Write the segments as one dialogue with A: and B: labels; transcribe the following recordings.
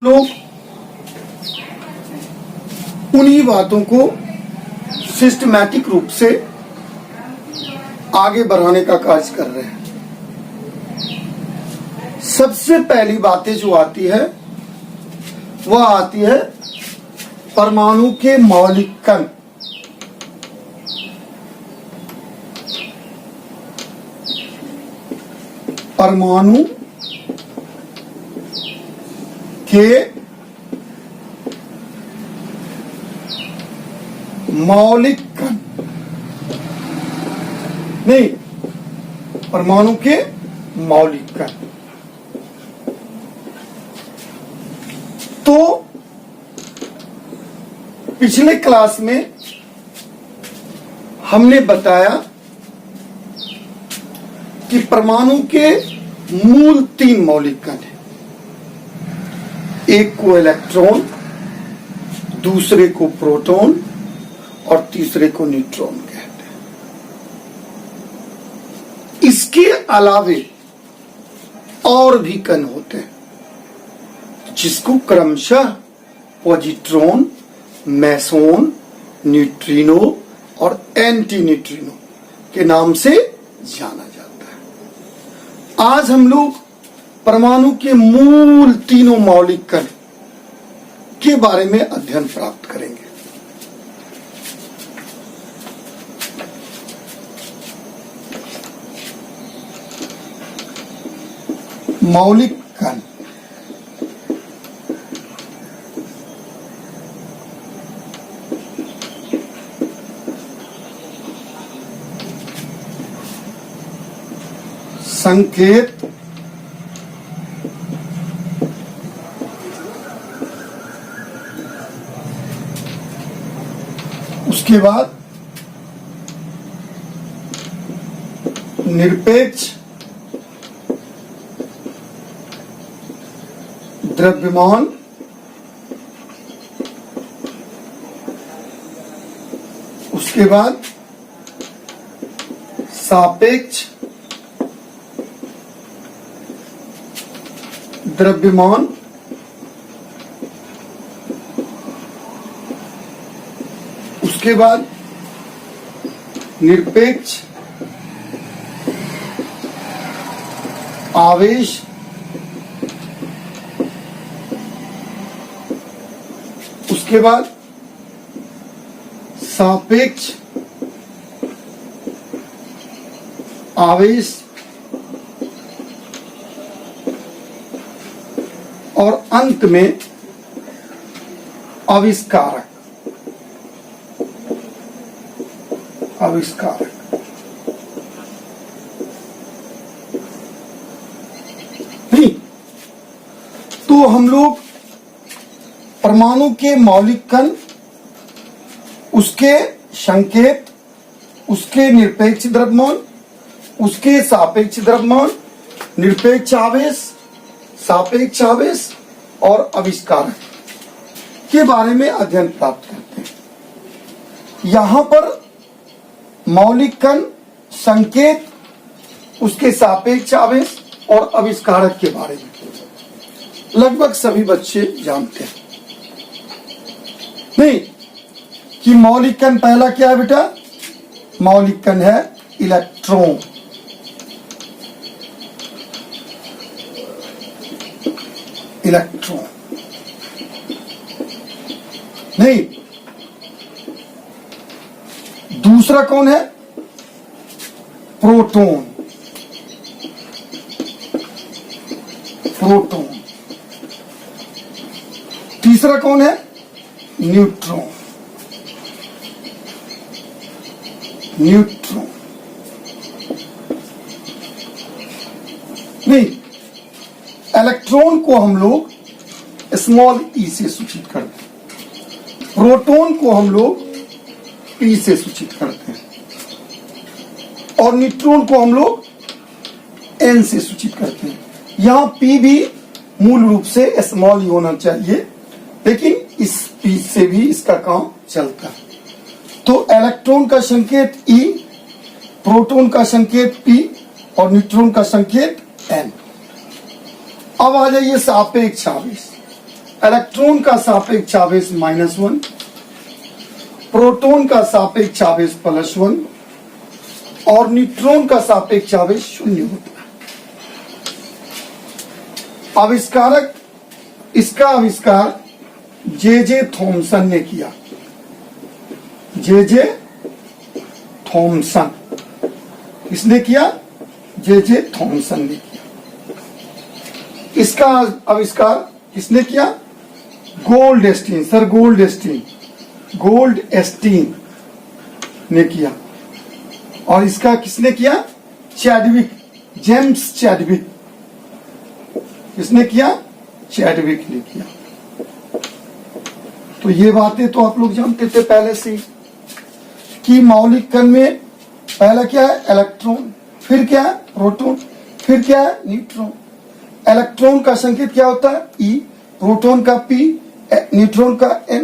A: लोग उन्हीं बातों को सिस्टमैटिक रूप से आगे बढ़ाने का कार्य कर रहे हैं। सबसे पहली बातें जो आती है वह आती है परमाणु के मौलिक कण। परमाणु के मौलिक कण नहीं, परमाणु के मौलिक कण। तो पिछले क्लास में हमने बताया कि परमाणु के मूल 3 मौलिक कण हैं। एक को इलेक्ट्रॉन, दूसरे को प्रोटॉन और तीसरे को न्यूट्रॉन कहते हैं। इसके अलावे और भी कण होते हैं जिसको क्रमशः पॉजिट्रॉन, मेसॉन, न्यूट्रिनो और एंटी न्यूट्रिनो के नाम से जाना जाता है। आज हम लोग परमाणु के मूल 3 मौलिक कण के बारे में अध्ययन प्राप्त करेंगे। मौलिक कण संकेत, उसके बाद निरपेक्ष, द्रव्यमान, उसके बाद सापेक्ष, द्रव्यमान, उसके बाद निरपेक्ष, आवेश, उसके बाद सापेक्ष, आवेश और अंत में आविष्कारक। नहीं, तो हम लोग परमाणु के मौलिक कण, उसके संकेत, उसके निरपेक्ष द्रव्यमान, उसके सापेक्ष द्रव्यमान, निरपेक्ष आवेश, सापेक्ष आवेश और आविष्कारक के बारे में अध्ययन प्राप्त करते हैं। यहां पर मौलिक कण, संकेत, उसके सापेक्ष आवेश और आविष्कारक के बारे में लगभग सभी बच्चे जानते हैं। नहीं कि मौलिक कण पहला क्या है बेटा? मौलिक कण है इलेक्ट्रॉन। इलेक्ट्रॉन नहीं, दूसरा कौन है? प्रोटॉन। प्रोटॉन। तीसरा कौन है? न्यूट्रॉन। न्यूट्रॉन नहीं, इलेक्ट्रॉन को हम लोग स्मॉल ई से सूचित करते हैं, प्रोटॉन को हम लोग पी से सूचित करते हैं और न्यूट्रॉन को हम लोग एन से सूचित करते हैं। यहां पी भी मूल रूप से स्मॉल ही होना चाहिए, लेकिन इस पी से भी इसका काम चलता है। तो इलेक्ट्रॉन का संकेत ई, प्रोटॉन का संकेत पी और न्यूट्रॉन का संकेत एन। अब आ जाइए सापेक्ष आवेश। इलेक्ट्रॉन का सापेक्ष आवेश -1, प्रोटॉन का सापेक्ष आवेश +1 और न्यूट्रॉन का सापेक्ष आवेश 0 होता है। आविष्कारक, इसका आविष्कार जे थॉमसन ने किया। जे थॉमसन, किसने किया? जे थॉमसन ने किया। इसका आविष्कार किसने किया? गोल्डस्टीन, सर गोल्डस्टीन ने किया। और इसका किसने किया? Chadwick, James Chadwick. किसने किया? चैडविक ने किया। तो ये बातें तो आप लोग जानते थे पहले से कि मौलिक कण में पहला क्या है? इलेक्ट्रॉन, फिर क्या है? प्रोटॉन, फिर क्या है? न्यूट्रॉन। इलेक्ट्रॉन का संकेत क्या होता है? E, प्रोटॉन का P, न्यूट्रॉन का N।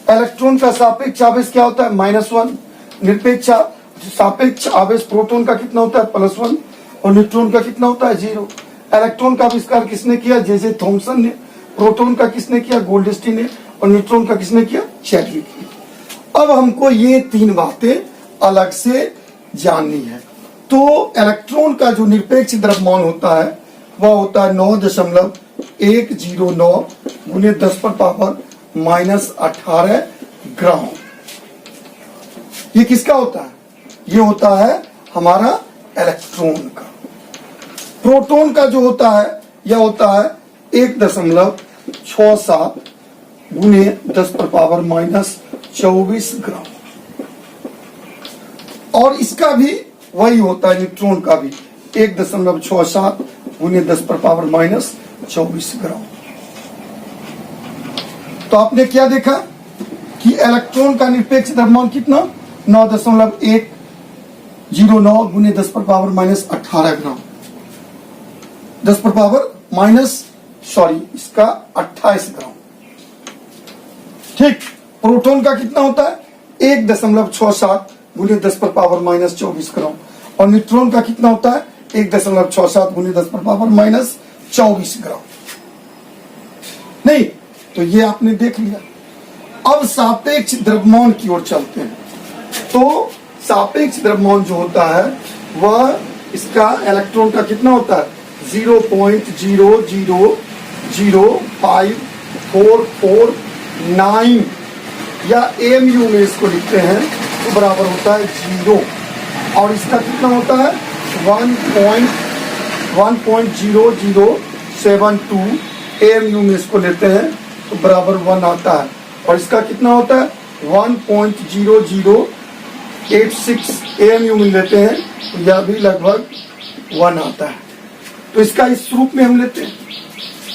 A: इलेक्ट्रॉन का सापेक्ष आवेश क्या होता है? -1। निरपेक्ष सापेक्ष आवेश प्रोटॉन का कितना होता है? +1 और न्यूट्रॉन का कितना होता है? 0। इलेक्ट्रॉन का आविष्कार किसने किया? जे थॉमसन ने। प्रोटॉन का किसने किया? गोल्डस्टीन ने। और न्यूट्रॉन का किसने किया? चैडविक ने। अब हमको ये 3 बातें अलग से जाननी है। तो इलेक्ट्रॉन का जो निरपेक्ष द्रव्यमान होता है वह होता है 9.109 गुने 10⁻⁻18 ग्राम। ये किसका होता है? ये होता है हमारा इलेक्ट्रॉन का। प्रोटॉन का जो होता है यह होता है 1.67 गुने 10⁻24 ग्राम। और इसका भी वही होता है, न्यूट्रॉन का भी 1.67 गुने 10⁻24 ग्राम। तो आपने क्या देखा कि इलेक्ट्रॉन का निरपेक्ष द्रव्यमान कितना? 9.109 गुने 10⁻⁻18 ग्राम। इसका 28 ग्राम। ठीक। प्रोटॉन का कितना होता है? 1.67 गुने 10⁻⁻24 ग्राम। और न्यूट्रॉन का कितना होता है? 1.67 गुने 10⁻⁻24 ग्राम। नहीं, तो ये आपने देख लिया। अब सापेक्ष द्रव्यमान की ओर चलते हैं। तो सापेक्ष द्रव्यमान जो होता है वह इसका इलेक्ट्रॉन का कितना होता है? 0.00054449 या AMU में इसको लिखते हैं तो बराबर होता है 0। और इसका कितना होता है? 1.0072 AMU में इसको लेते हैं तो बराबर 1 आता है। और इसका कितना होता है? 1.0086 AMU में लेते हैं तो यह भी लगभग 1 आता है। तो इसका इस रूप में हम लेते हैं।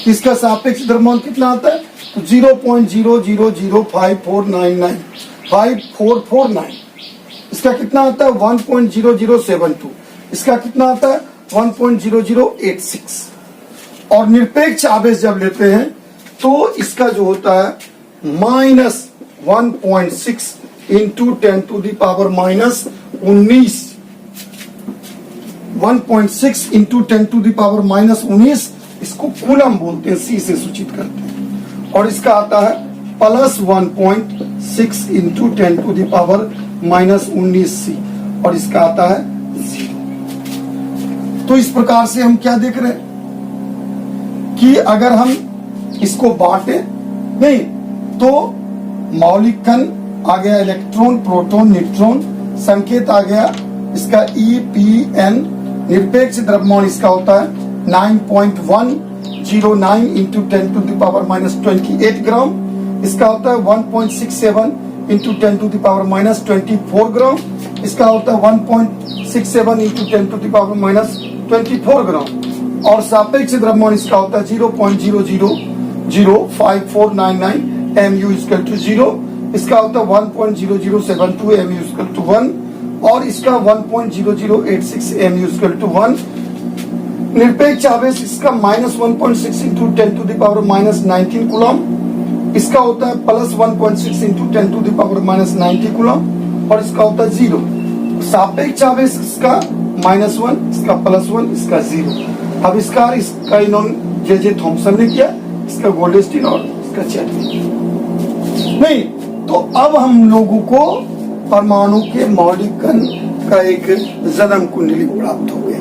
A: इसका सापेक्ष द्रव्यमान कितना आता है? तो 0.000549। इसका कितना आता है? 1.0072। इसका कितना आता है? 1.0086। और निरपेक्ष आवेश जब लेते हैं तो इसका जो होता है -1.6 इंटू 10⁻⁻19 1.6 इंटू 10⁻⁻19 इसको कूलम बोलते हैं, C से सूचित करते हैं। और इसका आता है +1.6 इंटू 10⁻⁻19 C और इसका आता है 0। तो इस प्रकार से हम क्या देख रहे हैं कि अगर हम इसको बांटे नहीं तो मौलिक कण आ गया, इलेक्ट्रॉन, प्रोटॉन, न्यूट्रॉन, संकेत आ गया इसका EPN। निरपेक्ष द्रव्यमान इसका होता है 9.109 इंटू 10⁻⁻28 ग्राम। इसका होता है 1.67 इंटू 10⁻⁻24 ग्राम। इसका होता है 1.67 इंटू 10⁻⁻24 ग्राम। और सापेक्ष द्रव्यमान इसका होता है 0.00054499 MU इक्वल टू 0। इसका होता है 1.0072 MU इक्वल टू 1 और इसका 1.0086 MU इक्वल टू 1। निरपेक्ष आवेश इसका -1.6 इंटू 10⁻⁻19 कूलम। इसका होता है +1.6 इंटू 10⁻⁻90 कूलम और इसका होता है 0। सापेक्ष आवेश इसका -1, इसका +1, इसका 0। आविष्कार इसका इन्होंने जे थॉमसन ने किया, इसका गोल्डस्टीन और इसका चैडविक। नहीं, तो अब हम लोगों को परमाणु के मौलिक कण का एक जन्म कुंडली प्राप्त हो गया।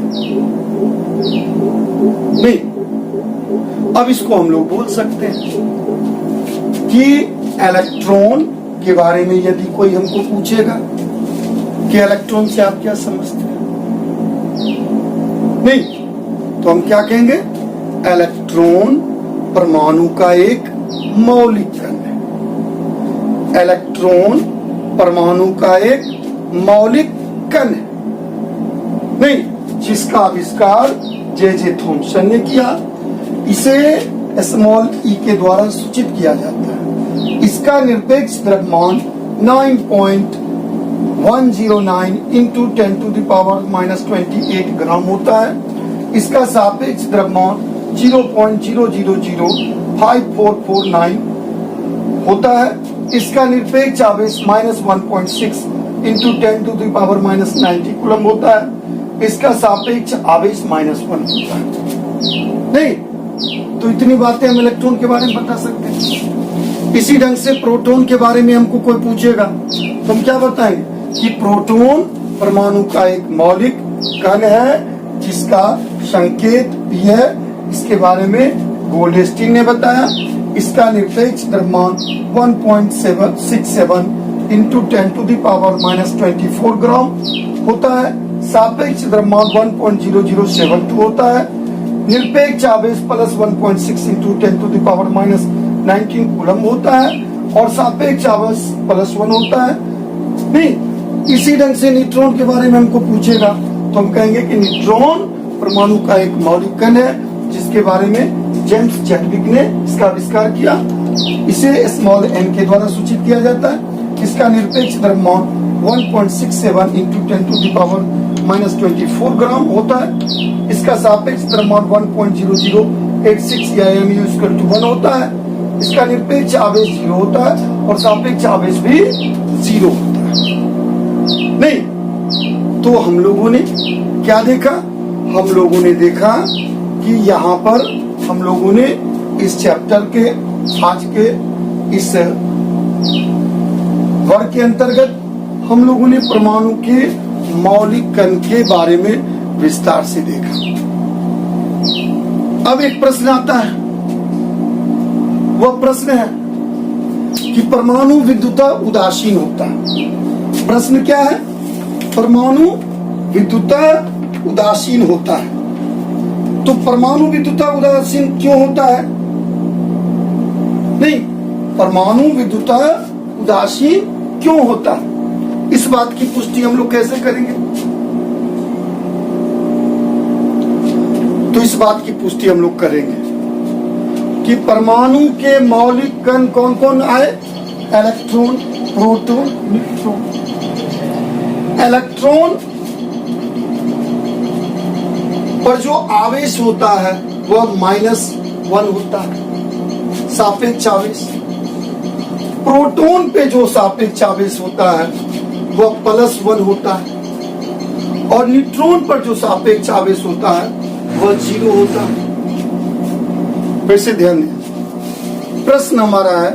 A: नहीं, अब इसको हम लोग बोल सकते हैं कि इलेक्ट्रॉन के बारे में यदि कोई हमको पूछेगा कि इलेक्ट्रॉन से आप क्या समझते हैं, नहीं, तो हम क्या कहेंगे? इलेक्ट्रॉन परमाणु का एक मौलिक कण है। इलेक्ट्रॉन परमाणु का एक मौलिक कण है, नहीं, जिसका आविष्कार जे थॉम्सन ने किया। इसे स्मॉल ई के द्वारा सूचित किया जाता है। इसका निरपेक्ष द्रव्यमान 9.109 इंटू 10⁻⁻28 ग्राम होता है। इसका सापेक्ष द्रव्यमान 0.0005449 होता है। इसका निरपेक्ष आवेश -1.6 इंटू 10⁻⁻90 कूलम होता है। इसका सापेक्ष आवेश -1 होता है। नहीं, तो इतनी बातें हम इलेक्ट्रॉन के बारे में बता सकते हैं। इसी ढंग से प्रोटॉन के बारे में हमको कोई पूछेगा तो हम क्या बताएंगे कि प्रोटॉन परमाणु का एक मौलिक कण है जिसका संकेत भी है। इसके बारे में गोल्डस्टीन ने बताया। इसका निरपेक्ष द्रव्यमान 1.767 इंटू 10⁻⁻24 ग्राम होता है। सापेक्ष द्रव्यमान 1.0072 होता है। निरपेक्ष आवेश +1.6 इंटू 10⁻⁻19 कूलम होता है और सापेक्ष आवेश +1 होता है। नहीं, इसी ढंग से न्यूट्रॉन के बारे में हमको पूछेगा तो हम कहेंगे कि न्यूट्रॉन परमाणु का एक मौलिक कण है जिसके बारे में जेम्स चैडविक ने इसका आविष्कार किया। इसे स्मॉल n के द्वारा सूचित किया जाता है। इसका निरपेक्ष द्रव्यमान 1.67 इंटू 10⁻⁻24 ग्राम होता है। इसका सापेक्ष द्रव्यमान 1.0086 या mu=1 होता है। इसका निरपेक्ष आवेश 0 होता है और सापेक्ष आवेश भी 0 होता है। नहीं, तो हम लोगों ने क्या देखा? हम लोगों ने देखा कि यहाँ पर हम लोगों ने इस चैप्टर के आज के इस वर्ग के अंतर्गत हम लोगों ने परमाणु के मौलिक कण के बारे में विस्तार से देखा। अब एक प्रश्न आता है, वह प्रश्न है कि परमाणु विद्युतः उदासीन होता है। प्रश्न क्या है? परमाणु विद्युतः उदासीन होता है। तो परमाणु विद्युतः उदासीन क्यों होता है? नहीं, परमाणु विद्युतः उदासीन क्यों होता है, इस बात की पुष्टि हम लोग कैसे करेंगे? तो इस बात की पुष्टि हम लोग करेंगे कि परमाणु के मौलिक कण कौन कौन आए? Electron, proton, neutron. इलेक्ट्रॉन पर जो आवेश होता है वह -1 होता है, सापेक्ष आवेश। प्रोटॉन पे जो सापेक्ष आवेश होता है वह +1 होता है और न्यूट्रॉन पर जो सापेक्ष आवेश होता है वह 0 होता है। वैसे ध्यान दें, प्रश्न हमारा है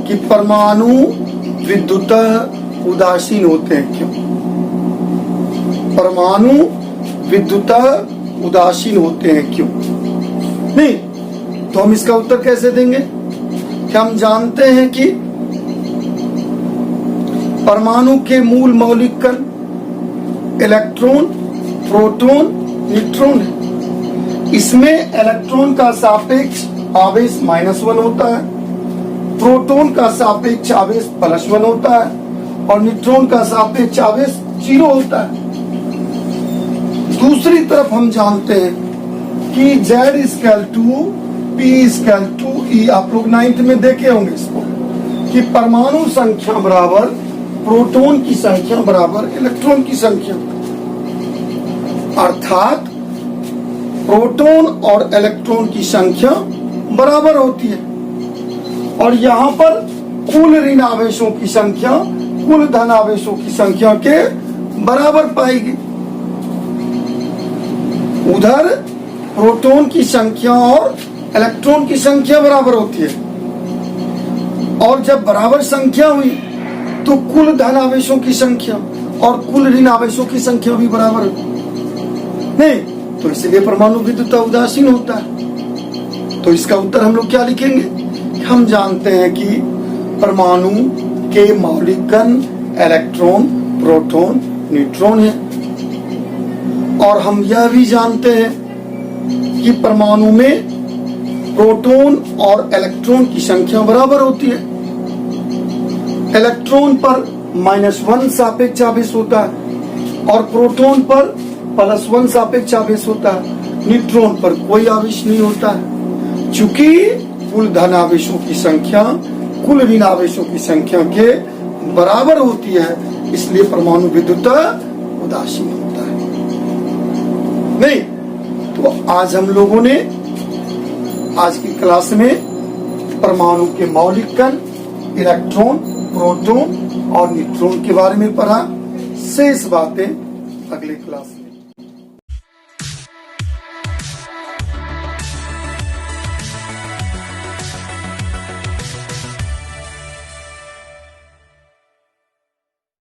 A: कि परमाणु विद्युतः उदासीन होते हैं क्यों? परमाणु विद्युतः उदासीन होते हैं क्यों? नहीं, तो हम इसका उत्तर कैसे देंगे कि हम जानते हैं कि परमाणु के मूल मौलिक कण इलेक्ट्रॉन, प्रोटॉन, न्यूट्रॉन है। इसमें इलेक्ट्रॉन का सापेक्ष आवेश -1 होता है, प्रोटॉन का सापेक्ष आवेश +1 होता है और न्यूट्रॉन का सापेक्ष आवेश 0 होता है। दूसरी तरफ हम जानते हैं कि Z=P=E। आप लोग 9th में देखे होंगे इसको कि परमाणु संख्या बराबर प्रोटॉन की संख्या बराबर इलेक्ट्रॉन की संख्या, अर्थात प्रोटॉन और इलेक्ट्रॉन की संख्या बराबर होती है और यहाँ पर कुल ऋण आवेशों की संख्या कुल धन आवेशों की संख्या के बराबर पाएगी। उधर प्रोटॉन की संख्या और इलेक्ट्रॉन की संख्या बराबर होती है, और जब बराबर संख्या हुई तो कुल धन आवेशों की संख्या और कुल ऋण आवेशों की संख्या भी बराबर नहीं, तो इसलिए परमाणु विद्युतता उदासीन होता है। तो इसका उत्तर हम लोग क्या लिखेंगे? हम जानते हैं कि परमाणु के मौलिक कण इलेक्ट्रॉन, प्रोटॉन, न्यूट्रॉन है, और हम यह भी जानते हैं कि परमाणु में प्रोटॉन और इलेक्ट्रॉन की संख्या बराबर होती है। इलेक्ट्रॉन पर -1 सापेक्ष आवेश होता है और प्रोटॉन पर +1 सापेक्ष आवेश होता है। न्यूट्रॉन पर कोई आवेश नहीं होता है। चूंकि कुल धन आवेशों की संख्या कुल ऋण आवेशों की संख्या के बराबर होती है, इसलिए परमाणु विद्युतता उदासीन होता है। नहीं तो आज हम लोगों ने आज की क्लास में परमाणु के मौलिक कण इलेक्ट्रॉन, प्रोटॉन और न्यूट्रॉन के बारे में पढ़ा। शेष बातें अगली क्लास में।